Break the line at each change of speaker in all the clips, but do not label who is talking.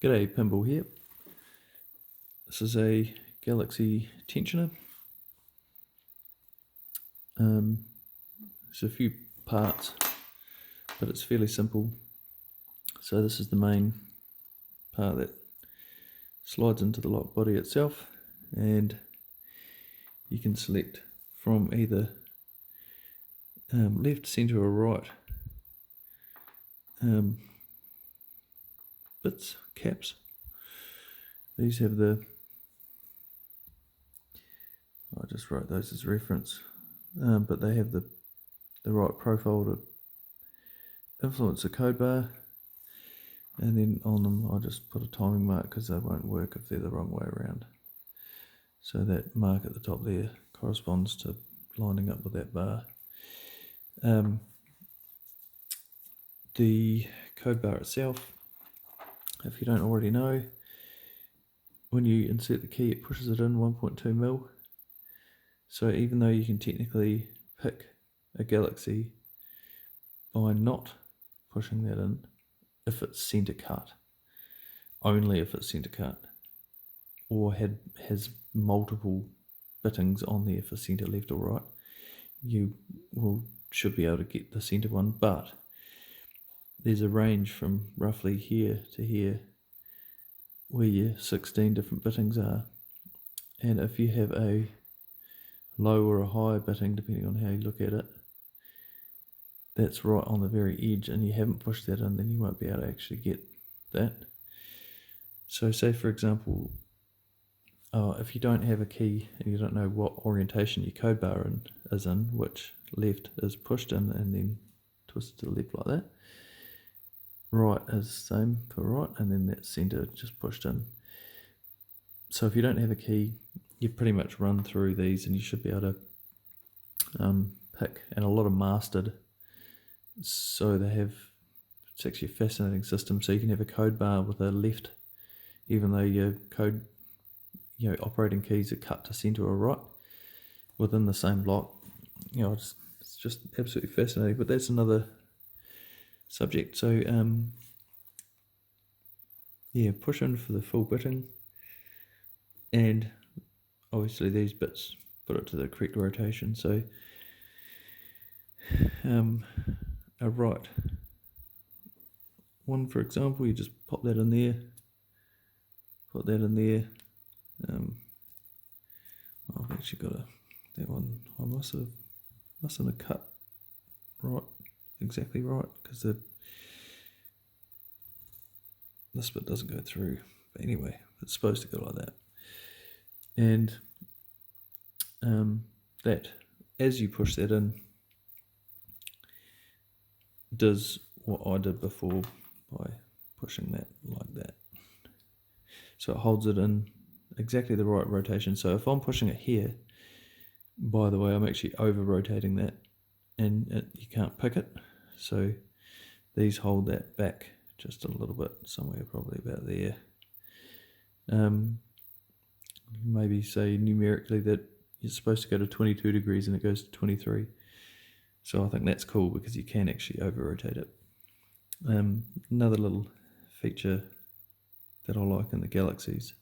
G'day, Pinball here. This is a Galaxy tensioner. There's a few parts, but it's fairly simple. So this is the main part that slides into the lock body itself, and you can select from either left, centre or right bits, caps. These have the, I just wrote those as reference, but they have the right profile to influence the code bar, and then on them I just put a timing mark because they won't work if they're the wrong way around. So that mark at the top there corresponds to lining up with that bar. The code bar itself, if you don't already know, when you insert the key it pushes it in 1.2 mil. So even though you can technically pick a Galaxy by not pushing that in, if it's centre cut, only if it's centre cut, or has multiple bittings on there for centre left or right, you should be able to get the centre one. But there's a range from roughly here to here where your 16 different bittings are, and if you have a low or a high bitting, depending on how you look at it, that's right on the very edge and you haven't pushed that in, then you won't be able to actually get that. So say for example, if you don't have a key and you don't know what orientation your code bar is in, which left is pushed in and then twisted to the left like that, right is the same for right, and then that centre just pushed in. So if you don't have a key, you pretty much run through these and you should be able to pick, and a lot of mastered, so it's actually a fascinating system. So you can have a code bar with a left, even though your code, operating keys are cut to centre or right within the same block. It's just absolutely fascinating, but that's another subject. So push in for the full bitting, and obviously these bits put it to the correct rotation. So a right one, for example, you just pop that in there, put that in there. I've actually got that one, I mustn't have cut right, exactly right, because this bit doesn't go through. But anyway, it's supposed to go like that. And that, as you push that in, does what I did before by pushing that like that. So it holds it in exactly the right rotation. So if I'm pushing it here, by the way, I'm actually over rotating that, and you can't pick it. So these hold that back just a little bit, somewhere probably about there. Maybe say numerically that you're supposed to go to 22 degrees and it goes to 23. So I think that's cool because you can actually over rotate it. Another little feature that I like in the Galaxies,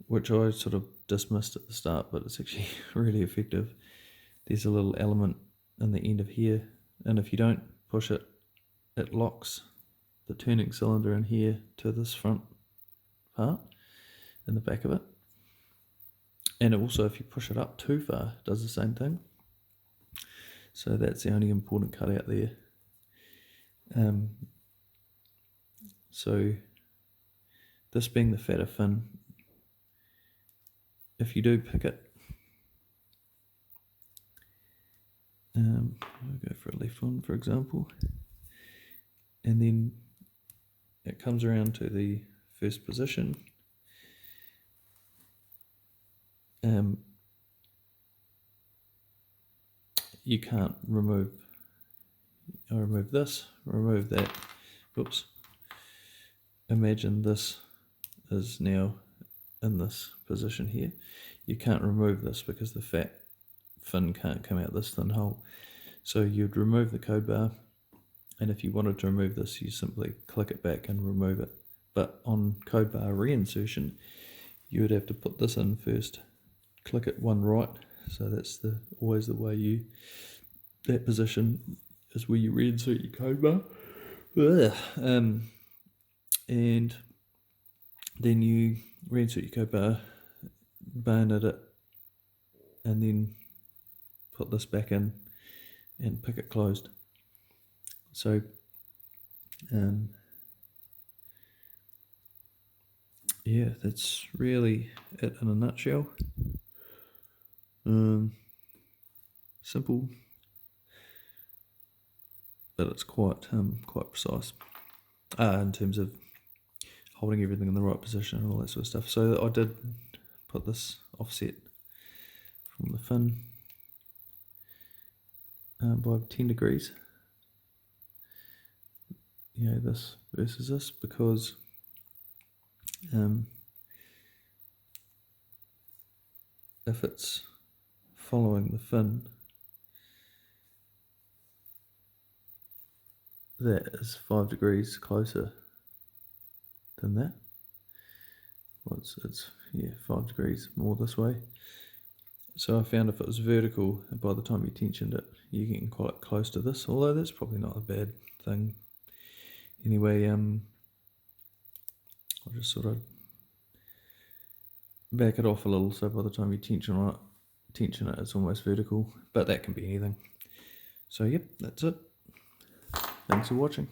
which I sort of dismissed at the start, but it's actually really effective. There's a little element in the end of here, and if you don't push it, it locks the turning cylinder in here to this front part in the back of it. And also if you push it up too far, it does the same thing. So that's the only important cut out there. So this being the fatter fin, if you do pick it, I'll go for a left one, for example, and then it comes around to the first position. You can't remove, I remove this, remove that, oops. Imagine this is now in this position here. You can't remove this because the fat fin can't come out this thin hole. So you'd remove the code bar, and if you wanted to remove this, you simply click it back and remove it but on codebar reinsertion, you would have to put this in first, click it one right, so that's always the way that position is where you reinsert your codebar. And then you reinsert your codebar, bayonet it, and then put this back in and pick it closed. So yeah, that's really it in a nutshell. Simple, but it's quite precise in terms of holding everything in the right position and all that sort of stuff. So I did put this offset from the fin by 10 degrees. You know, this versus this, because if it's following the fin, that is 5 degrees closer than that. Well, it's 5 degrees more this way. So I found if it was vertical, by the time you tensioned it, you're getting quite close to this, although that's probably not a bad thing. Anyway, I'll just sort of back it off a little, so by the time you tension it, it's almost vertical, but that can be anything. So yep, that's it. Thanks for watching.